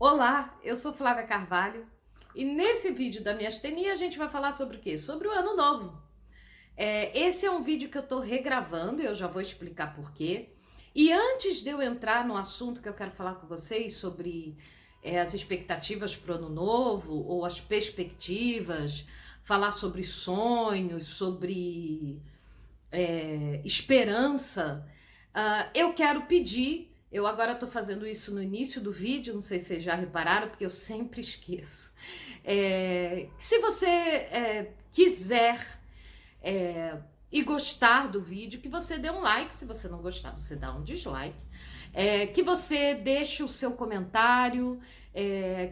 Olá, eu sou Flávia Carvalho e nesse vídeo da miastenia a gente vai falar sobre o quê? Sobre o ano novo. Esse é um vídeo que eu tô regravando e eu já vou explicar por quê. E antes de eu entrar no assunto que eu quero falar com vocês sobre as expectativas para o ano novo ou as perspectivas, falar sobre sonhos, sobre esperança, eu quero pedir. Eu agora estou fazendo isso no início do vídeo, não sei se vocês já repararam, porque eu sempre esqueço. Se você quiser e gostar do vídeo, que você dê um like. Se você não gostar, você dá um dislike. Que você deixe o seu comentário,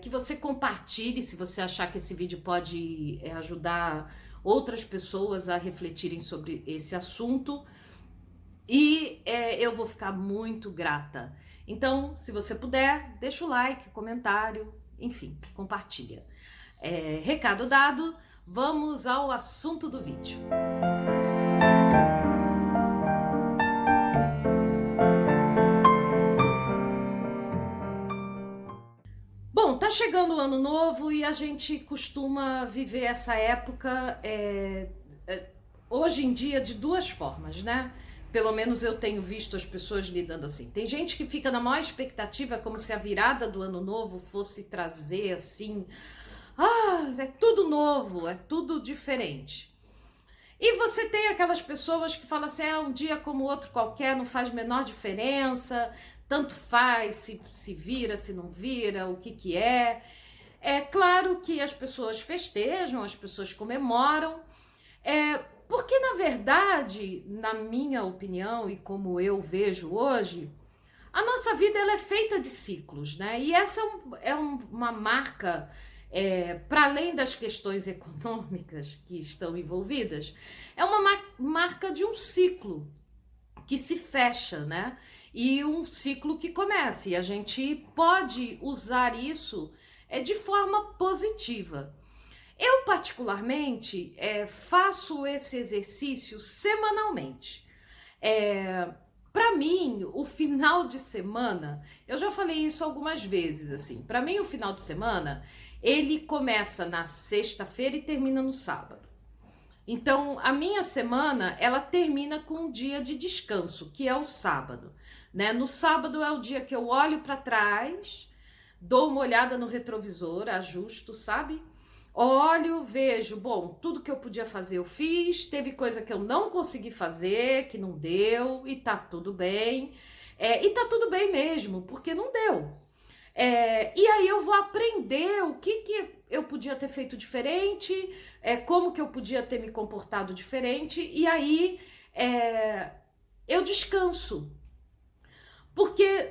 que você compartilhe se você achar que esse vídeo pode ajudar outras pessoas a refletirem sobre esse assunto. E eu vou ficar muito grata. Então, se você puder, deixa o like, comentário, enfim, compartilha. Recado dado, vamos ao assunto do vídeo. Bom, tá chegando o ano novo e a gente costuma viver essa época hoje em dia de duas formas, né? Pelo menos eu tenho visto as pessoas lidando assim. Tem gente que fica na maior expectativa, como se a virada do ano novo fosse trazer assim, é tudo novo, é tudo diferente. E você tem aquelas pessoas que falam assim, um dia como outro qualquer, não faz menor diferença, tanto faz se vira, se não vira, o que é. É claro que as pessoas festejam, as pessoas comemoram, porque na verdade, na minha opinião e como eu vejo hoje, a nossa vida ela é feita de ciclos, né? E essa uma marca, para além das questões econômicas que estão envolvidas, é uma marca de um ciclo que se fecha, né? E um ciclo que começa. E a gente pode usar isso de forma positiva. Eu, particularmente, faço esse exercício semanalmente. Para mim, o final de semana, eu já falei isso algumas vezes, assim, para mim o final de semana, ele começa na sexta-feira e termina no sábado. Então, a minha semana, ela termina com um dia de descanso, que é o sábado, né? No sábado é o dia que eu olho para trás, dou uma olhada no retrovisor, ajusto, sabe? Olho, vejo, bom, tudo que eu podia fazer eu fiz, teve coisa que eu não consegui fazer, que não deu, e tá tudo bem. E tá tudo bem mesmo, porque não deu. E aí eu vou aprender o que eu podia ter feito diferente, como que eu podia ter me comportado diferente, e aí eu descanso. Porque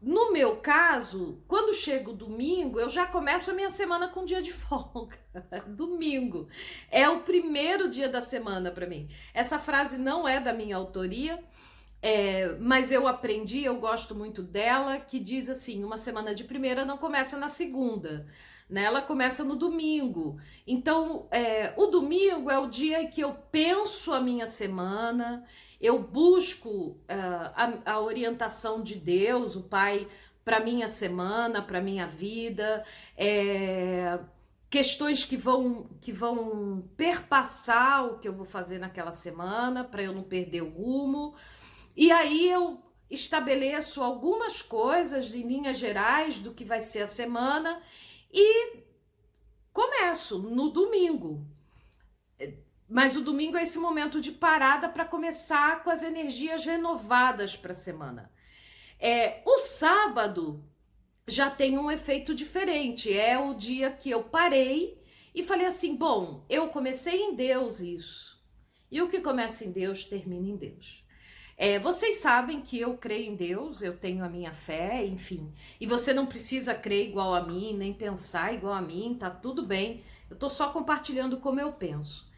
no meu caso, quando chega o domingo, eu já começo a minha semana com dia de folga. Domingo é o primeiro dia da semana para mim. Essa frase não é da minha autoria, mas eu aprendi, eu gosto muito dela, que diz assim, uma semana de primeira não começa na segunda, né? Ela começa no domingo. Então, o domingo é o dia em que eu penso a minha semana, eu busco a orientação de Deus, o Pai, para minha semana, para minha vida, questões que vão perpassar o que eu vou fazer naquela semana, para eu não perder o rumo. E aí eu estabeleço algumas coisas em linhas gerais do que vai ser a semana e começo no domingo. Mas o domingo é esse momento de parada para começar com as energias renovadas para a semana. O sábado já tem um efeito diferente. É o dia que eu parei e falei assim, bom, eu comecei em Deus isso. E o que começa em Deus, termina em Deus. Vocês sabem que eu creio em Deus, eu tenho a minha fé, enfim. E você não precisa crer igual a mim, nem pensar igual a mim, tá tudo bem. Eu tô só compartilhando como eu penso.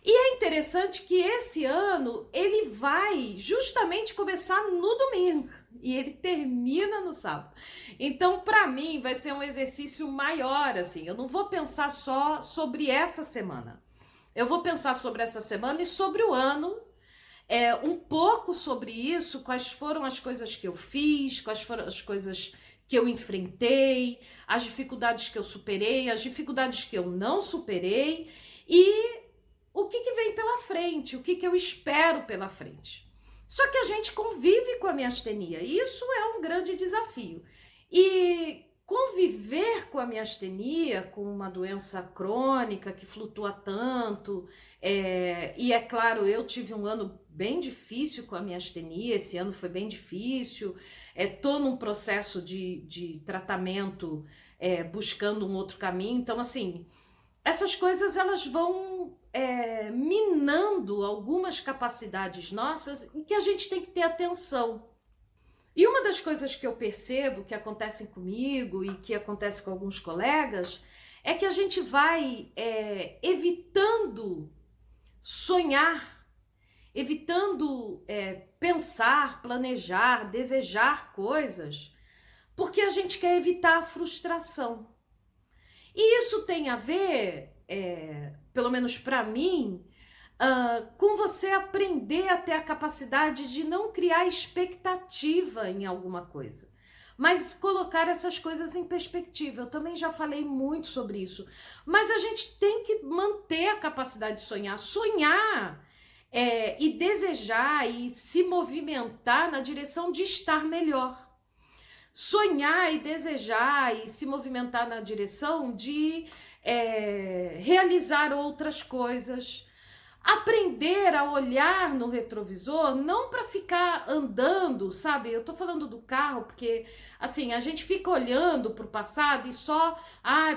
E é interessante que esse ano ele vai justamente começar no domingo e ele termina no sábado. Então, para mim, vai ser um exercício maior, assim. Eu não vou pensar só sobre essa semana. Eu vou pensar sobre essa semana e sobre o ano, um pouco sobre isso, quais foram as coisas que eu fiz, quais foram as coisas que eu enfrentei, as dificuldades que eu superei, as dificuldades que eu não superei e o que vem pela frente, o que eu espero pela frente. Só que a gente convive com a miastenia e isso é um grande desafio. E conviver com a miastenia, com uma doença crônica que flutua tanto, e é claro, eu tive um ano bem difícil com a miastenia, esse ano foi bem difícil, tô num processo de tratamento, buscando um outro caminho, então assim, essas coisas elas vão minando algumas capacidades nossas e que a gente tem que ter atenção. E uma das coisas que eu percebo que acontecem comigo e que acontece com alguns colegas é que a gente vai evitando sonhar, evitando pensar, planejar, desejar coisas, porque a gente quer evitar a frustração. E isso tem a ver, pelo menos para mim, com você aprender a ter a capacidade de não criar expectativa em alguma coisa, mas colocar essas coisas em perspectiva. Eu também já falei muito sobre isso, mas a gente tem que manter a capacidade de sonhar. Sonhar e desejar e se movimentar na direção de estar melhor. Sonhar e desejar e se movimentar na direção de realizar outras coisas. Aprender a olhar no retrovisor, não para ficar andando, sabe? Eu tô falando do carro porque, assim, a gente fica olhando pro passado e só,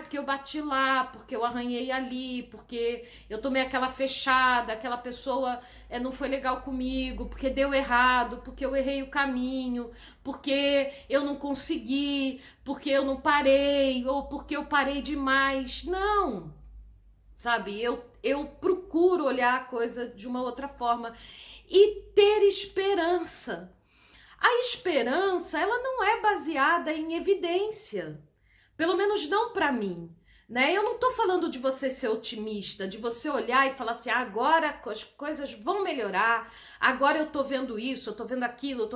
porque eu bati lá, porque eu arranhei ali, porque eu tomei aquela fechada, aquela pessoa não foi legal comigo, porque deu errado, porque eu errei o caminho, porque eu não consegui, porque eu não parei, ou porque eu parei demais. Não! Sabe, eu procuro olhar a coisa de uma outra forma e ter esperança. A esperança, ela não é baseada em evidência, pelo menos não para mim, né? Eu não tô falando de você ser otimista, de você olhar e falar assim, agora as coisas vão melhorar, agora eu tô vendo isso, eu tô vendo aquilo,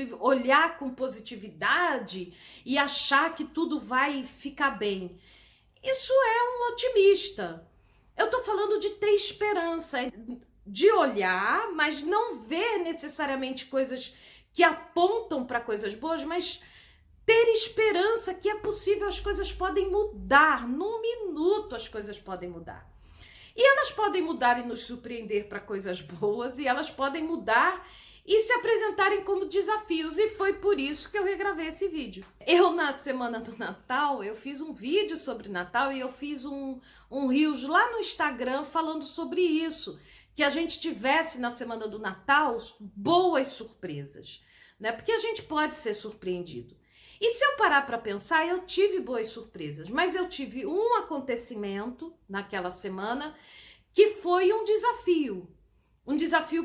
e olhar com positividade e achar que tudo vai ficar bem. Isso é um otimista. Eu tô falando de ter esperança, de olhar, mas não ver necessariamente coisas que apontam para coisas boas, mas ter esperança que é possível, as coisas podem mudar, num minuto as coisas podem mudar. E elas podem mudar e nos surpreender para coisas boas, e elas podem mudar e se apresentarem como desafios, e foi por isso que eu regravei esse vídeo. Eu, na semana do Natal, eu fiz um vídeo sobre Natal e eu fiz um Reels lá no Instagram falando sobre isso, que a gente tivesse na semana do Natal boas surpresas, né? Porque a gente pode ser surpreendido. E se eu parar para pensar, eu tive boas surpresas, mas eu tive um acontecimento naquela semana que foi um desafio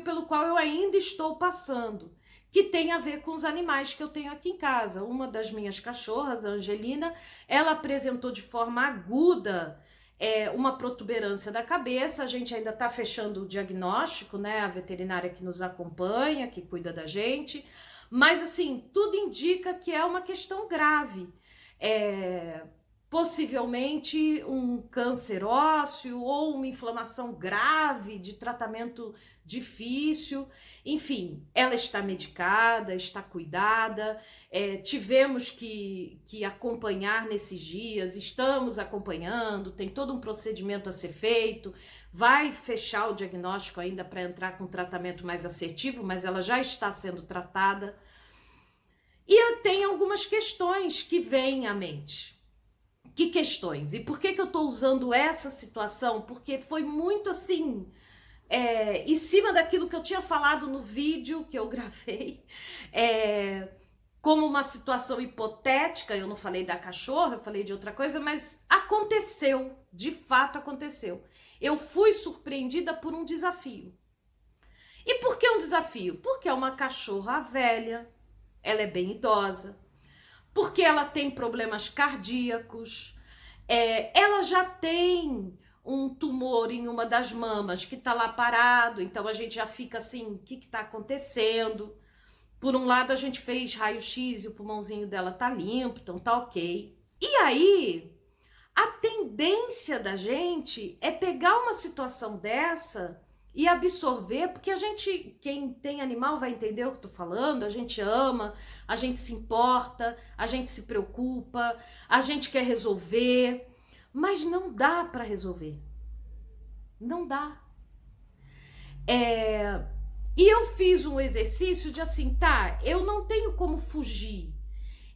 pelo qual eu ainda estou passando, que tem a ver com os animais que eu tenho aqui em casa. Uma das minhas cachorras, a Angelina, ela apresentou de forma aguda uma protuberância da cabeça. A gente ainda está fechando o diagnóstico, né? A veterinária que nos acompanha, que cuida da gente, mas assim, tudo indica que é uma questão grave. Possivelmente um câncer ósseo ou uma inflamação grave de tratamento difícil. Enfim, ela está medicada, está cuidada, tivemos que acompanhar nesses dias, estamos acompanhando, tem todo um procedimento a ser feito, vai fechar o diagnóstico ainda para entrar com um tratamento mais assertivo, mas ela já está sendo tratada. E eu tenho algumas questões que vêm à mente. Que questões? E por que eu tô usando essa situação? Porque foi muito assim, em cima daquilo que eu tinha falado no vídeo que eu gravei, como uma situação hipotética. Eu não falei da cachorra, eu falei de outra coisa, mas aconteceu, de fato aconteceu. Eu fui surpreendida por um desafio. E por que um desafio? Porque é uma cachorra velha, ela é bem idosa, porque ela tem problemas cardíacos, ela já tem um tumor em uma das mamas que tá lá parado, então a gente já fica assim, o que tá acontecendo? Por um lado, a gente fez raio-x e o pulmãozinho dela tá limpo, então tá ok. E aí, a tendência da gente é pegar uma situação dessa e absorver, porque a gente, quem tem animal vai entender o que eu tô falando, a gente ama, a gente se importa, a gente se preocupa, a gente quer resolver, mas não dá para resolver. Não dá. E eu fiz um exercício de assim, tá, eu não tenho como fugir.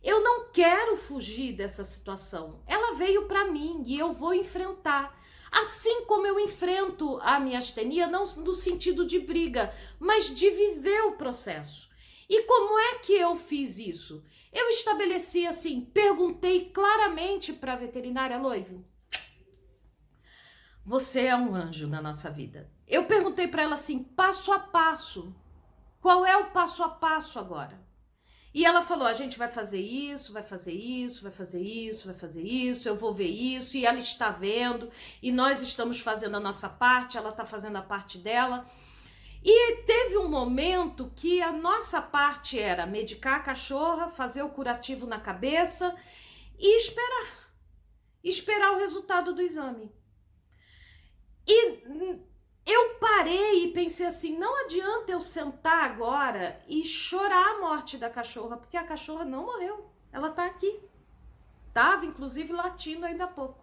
Eu não quero fugir dessa situação. Ela veio para mim e eu vou enfrentar. Assim como eu enfrento a miastenia, não no sentido de briga, mas de viver o processo. E como é que eu fiz isso? Eu estabeleci assim, perguntei claramente para a veterinária, Loivo, você é um anjo na nossa vida. Eu perguntei para ela assim, passo a passo. Qual é o passo a passo agora? E ela falou, a gente vai fazer isso, vai fazer isso, vai fazer isso, vai fazer isso, eu vou ver isso, e ela está vendo, e nós estamos fazendo a nossa parte, ela está fazendo a parte dela. E teve um momento que a nossa parte era medicar a cachorra, fazer o curativo na cabeça e esperar o resultado do exame. E eu parei e pensei assim, não adianta eu sentar agora e chorar a morte da cachorra, porque a cachorra não morreu, ela tá aqui. Tava, inclusive, latindo ainda há pouco.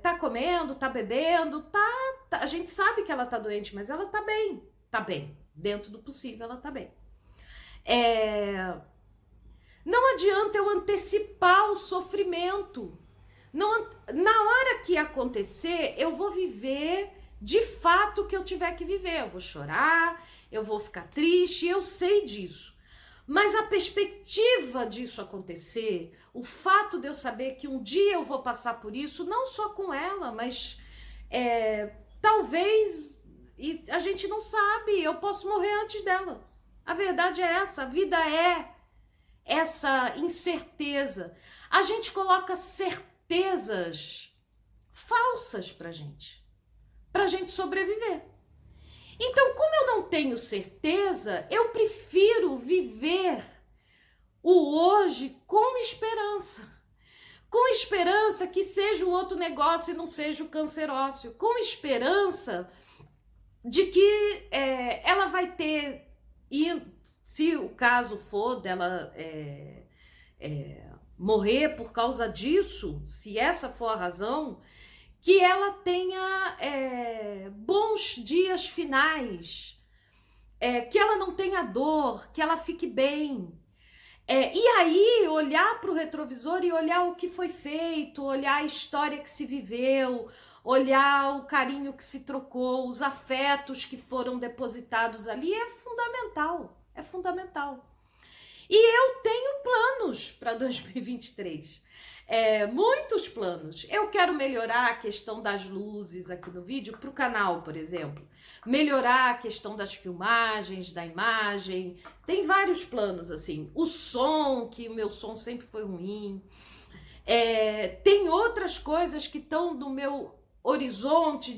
Tá comendo, tá bebendo, a gente sabe que ela tá doente, mas ela tá bem, dentro do possível ela tá bem. Não adianta eu antecipar o sofrimento. Não, na hora que acontecer, eu vou viver de fato o que eu tiver que viver. Eu vou chorar, eu vou ficar triste, eu sei disso. Mas a perspectiva disso acontecer, o fato de eu saber que um dia eu vou passar por isso, não só com ela, mas talvez, e a gente não sabe, eu posso morrer antes dela. A verdade é essa, a vida é essa incerteza. A gente coloca certezas falsas pra gente sobreviver. Então, como eu não tenho certeza, eu prefiro viver o hoje com esperança. Com esperança que seja o outro negócio e não seja o cancerócio. Com esperança de que ela vai ter, e se o caso for dela morrer por causa disso, se essa for a razão, que ela tenha bons dias finais, que ela não tenha dor, que ela fique bem. E aí olhar para o retrovisor e olhar o que foi feito, olhar a história que se viveu, olhar o carinho que se trocou, os afetos que foram depositados ali é fundamental, é fundamental. E eu tenho planos para 2023. Muitos planos. Eu quero melhorar a questão das luzes aqui no vídeo para o canal, por exemplo. Melhorar a questão das filmagens, da imagem. Tem vários planos, assim. O som, que o meu som sempre foi ruim. Tem outras coisas que estão no meu horizonte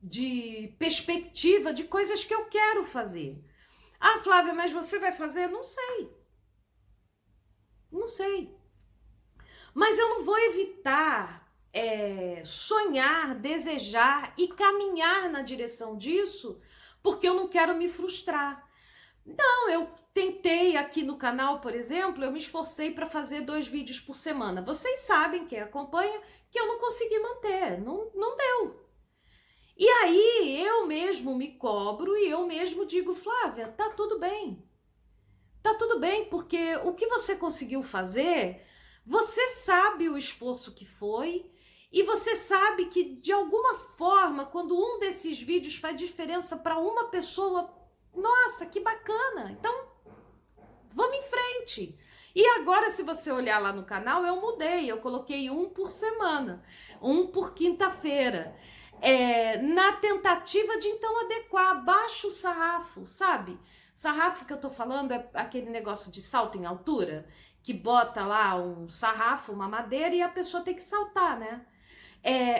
de perspectiva, de coisas que eu quero fazer. Ah, Flávia, mas você vai fazer? Não sei. Não sei. Mas eu não vou evitar sonhar, desejar e caminhar na direção disso, porque eu não quero me frustrar. Não, eu tentei aqui no canal, por exemplo, eu me esforcei para fazer 2 vídeos por semana. Vocês sabem, quem acompanha, que eu não consegui manter, não deu. E aí eu mesmo me cobro e eu mesmo digo, Flávia, tá tudo bem. Tá tudo bem, porque o que você conseguiu fazer, você sabe o esforço que foi e você sabe que de alguma forma, quando um desses vídeos faz diferença para uma pessoa, nossa, que bacana. Então, vamos em frente. E agora, se você olhar lá no canal, eu mudei, eu coloquei 1 por semana, 1 por quinta-feira. Na tentativa de então adequar, baixa o sarrafo, sabe? Sarrafo que eu tô falando é aquele negócio de salto em altura, que bota lá um sarrafo, uma madeira e a pessoa tem que saltar, né?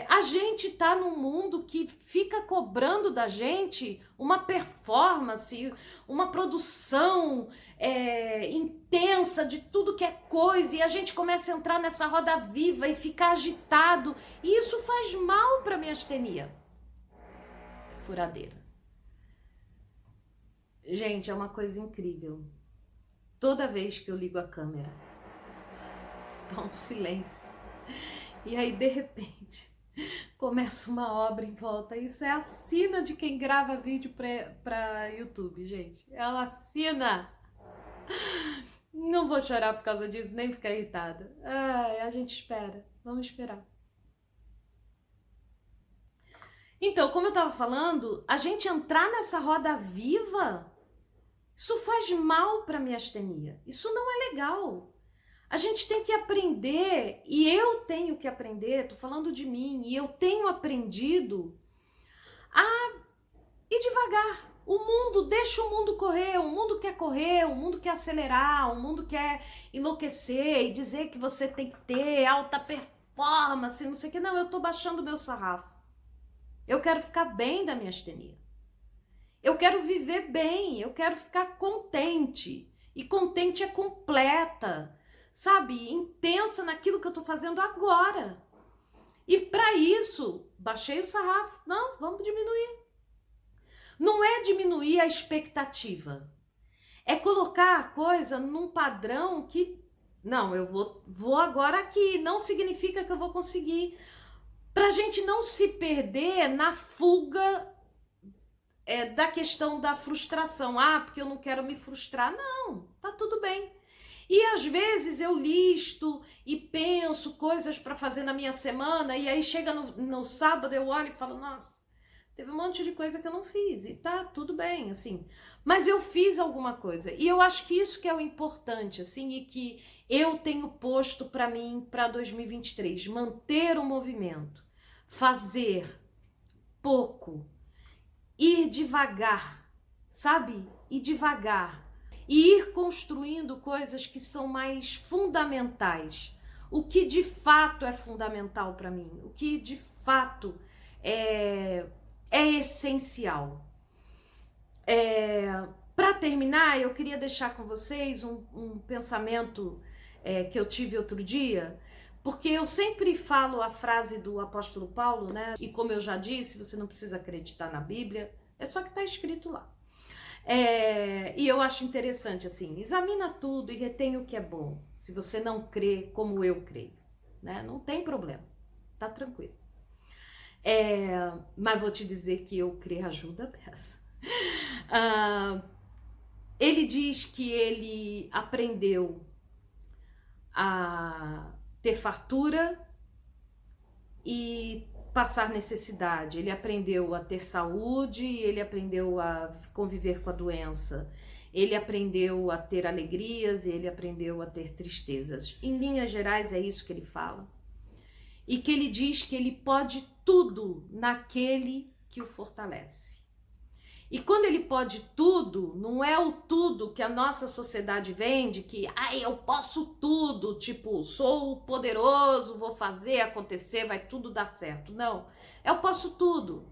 A gente tá num mundo que fica cobrando da gente uma performance, uma produção intensa de tudo que é coisa, e a gente começa a entrar nessa roda viva e ficar agitado, e isso faz mal para minha astenia. Furadeira. Gente, é uma coisa incrível. Toda vez que eu ligo a câmera, dá um silêncio. E aí, de repente, começa uma obra em volta. Isso é a sina de quem grava vídeo pra YouTube, gente. É uma sina. Não vou chorar por causa disso, nem ficar irritada. A gente espera. Vamos esperar. Então, como eu tava falando, a gente entrar nessa roda viva, isso faz mal pra minha astenia. Isso não é legal. A gente tem que aprender, e eu tenho que aprender, tô falando de mim, e eu tenho aprendido a ir devagar. O mundo, deixa o mundo correr, o mundo quer acelerar, o mundo quer enlouquecer e dizer que você tem que ter alta performance, não sei o que. Não, eu tô baixando o meu sarrafo. Eu quero ficar bem da minha astenia. Eu quero viver bem, eu quero ficar contente. E contente é completa, sabe? Intensa naquilo que eu tô fazendo agora. E para isso, baixei o sarrafo. Não, vamos diminuir. Não é diminuir a expectativa. É colocar a coisa num padrão que... Não, eu vou agora aqui. Não significa que eu vou conseguir. Pra gente não se perder na fuga da questão da frustração. Porque eu não quero me frustrar. Não, tá tudo bem. E às vezes eu listo e penso coisas para fazer na minha semana, e aí chega no sábado, eu olho e falo, nossa, teve um monte de coisa que eu não fiz, e tá tudo bem, assim. Mas eu fiz alguma coisa, e eu acho que isso que é o importante, assim, e que eu tenho posto para mim para 2023, manter o movimento, fazer pouco, ir devagar, sabe? Ir devagar. E ir construindo coisas que são mais fundamentais. O que de fato é fundamental para mim, o que de fato é essencial. Para terminar, eu queria deixar com vocês um pensamento que eu tive outro dia, porque eu sempre falo a frase do apóstolo Paulo, né? E como eu já disse, você não precisa acreditar na Bíblia, é só que está escrito lá. E eu acho interessante, assim, examina tudo e retém o que é bom, se você não crê como eu creio, né? Não tem problema, tá tranquilo. Mas vou te dizer que eu crer ajuda a peça. Ele diz que ele aprendeu a ter fartura e passar necessidade. Ele aprendeu a ter saúde, ele aprendeu a conviver com a doença, ele aprendeu a ter alegrias e ele aprendeu a ter tristezas. Em linhas gerais é isso que ele fala. E que ele diz que ele pode tudo naquele que o fortalece. E quando ele pode tudo, não é o tudo que a nossa sociedade vende, que eu posso tudo, tipo, sou poderoso, vou fazer acontecer, vai tudo dar certo. Não, eu posso tudo.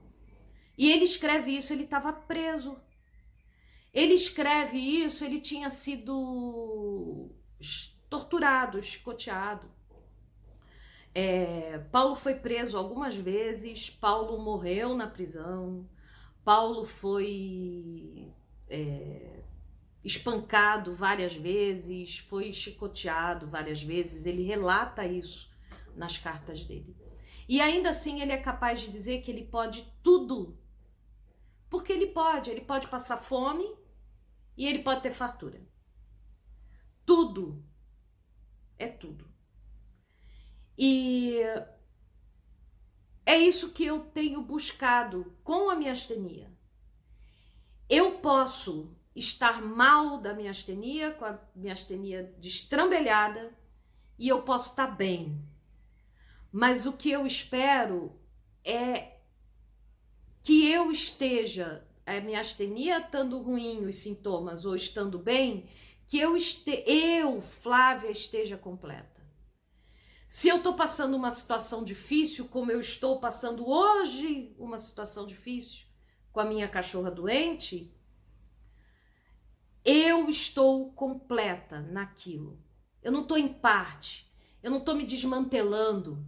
E ele escreve isso, ele estava preso. Ele escreve isso, ele tinha sido torturado, chicoteado. Paulo foi preso algumas vezes, Paulo morreu na prisão, Paulo foi espancado várias vezes, foi chicoteado várias vezes, ele relata isso nas cartas dele. E ainda assim ele é capaz de dizer que ele pode tudo, porque ele pode passar fome e ele pode ter fartura. Tudo, é tudo. E é isso que eu tenho buscado com a minha astenia. Eu posso estar mal da minha astenia, com a minha astenia destrambelhada, e eu posso estar bem. Mas o que eu espero é que eu esteja, a minha astenia estando ruim, os sintomas, ou estando bem, que eu, Flávia, esteja completa. Se eu estou passando uma situação difícil, como eu estou passando hoje uma situação difícil com a minha cachorra doente, eu estou completa naquilo. Eu não estou em parte, eu não estou me desmantelando,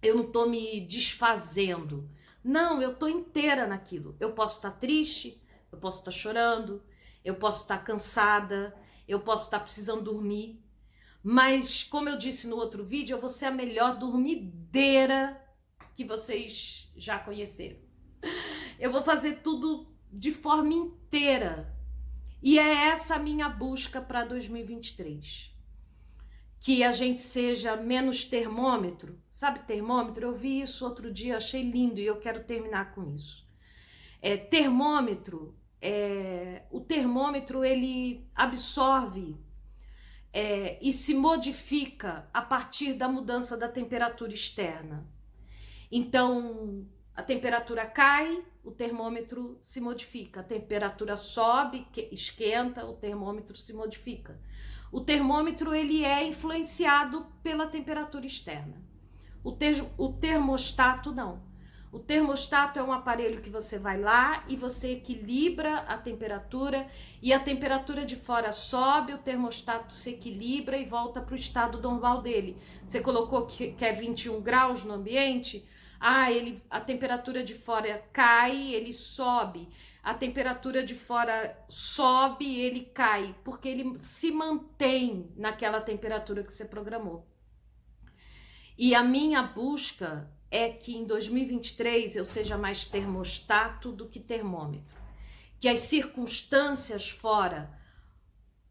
eu não estou me desfazendo. Não, eu estou inteira naquilo. Eu posso estar triste, eu posso estar chorando, eu posso estar cansada, eu posso estar precisando dormir. Mas, como eu disse no outro vídeo, eu vou ser a melhor dormideira que vocês já conheceram. Eu vou fazer tudo de forma inteira. E é essa a minha busca para 2023. Que a gente seja menos termômetro. Sabe termômetro? Eu vi isso outro dia, achei lindo e eu quero terminar com isso. O termômetro ele absorve e se modifica a partir da mudança da temperatura externa. Então, a temperatura cai, o termômetro se modifica. A temperatura sobe, esquenta, o termômetro se modifica. O termômetro ele é influenciado pela temperatura externa. O termostato não. O termostato é um aparelho que você vai lá e você equilibra a temperatura e a temperatura de fora sobe, o termostato se equilibra e volta para o estado normal dele. Você colocou que é 21 graus no ambiente, a temperatura de fora cai, ele sobe. A temperatura de fora sobe, ele cai, porque ele se mantém naquela temperatura que você programou. E a minha busca é que em 2023 eu seja mais termostato do que termômetro. Que as circunstâncias fora,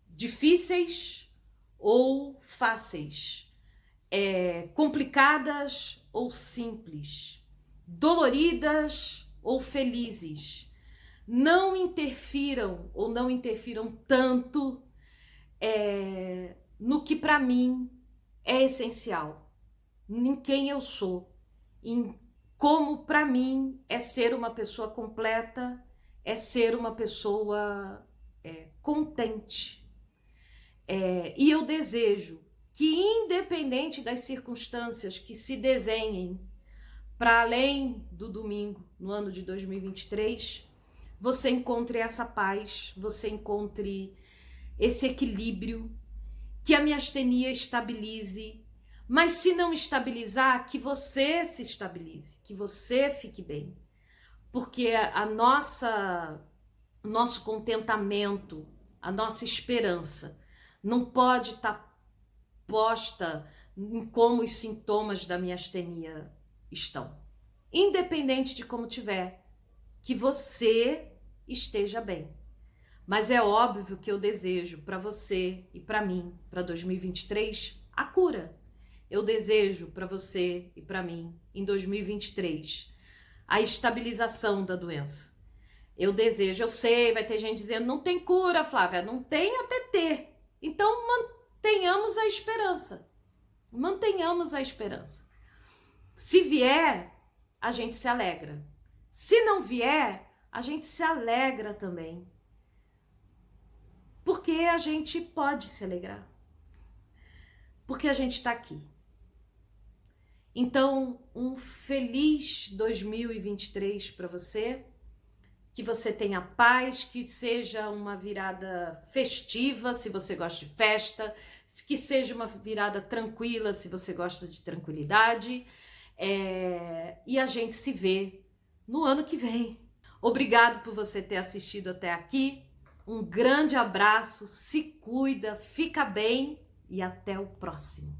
difíceis ou fáceis, complicadas ou simples, doloridas ou felizes, não interfiram ou não interfiram tanto no que para mim é essencial, em quem eu sou, em como para mim é ser uma pessoa completa, é ser uma pessoa contente. E eu desejo que, independente das circunstâncias que se desenhem para além do domingo, no ano de 2023, você encontre essa paz, você encontre esse equilíbrio, que a miastenia estabilize. Mas se não estabilizar, que você se estabilize, que você fique bem. Porque nosso contentamento, a nossa esperança não pode estar posta em como os sintomas da miastenia estão. Independente de como tiver, que você esteja bem. Mas é óbvio que eu desejo para você e para mim, para 2023, a cura. Eu desejo para você e para mim, em 2023, a estabilização da doença. Eu desejo, eu sei, vai ter gente dizendo, não tem cura, Flávia, não tem até ter. Então mantenhamos a esperança. Mantenhamos a esperança. Se vier, a gente se alegra. Se não vier, a gente se alegra também. Porque a gente pode se alegrar. Porque a gente está aqui. Então, um feliz 2023 para você, que você tenha paz, que seja uma virada festiva, se você gosta de festa, que seja uma virada tranquila, se você gosta de tranquilidade, e a gente se vê no ano que vem. Obrigado por você ter assistido até aqui, um grande abraço, se cuida, fica bem e até o próximo.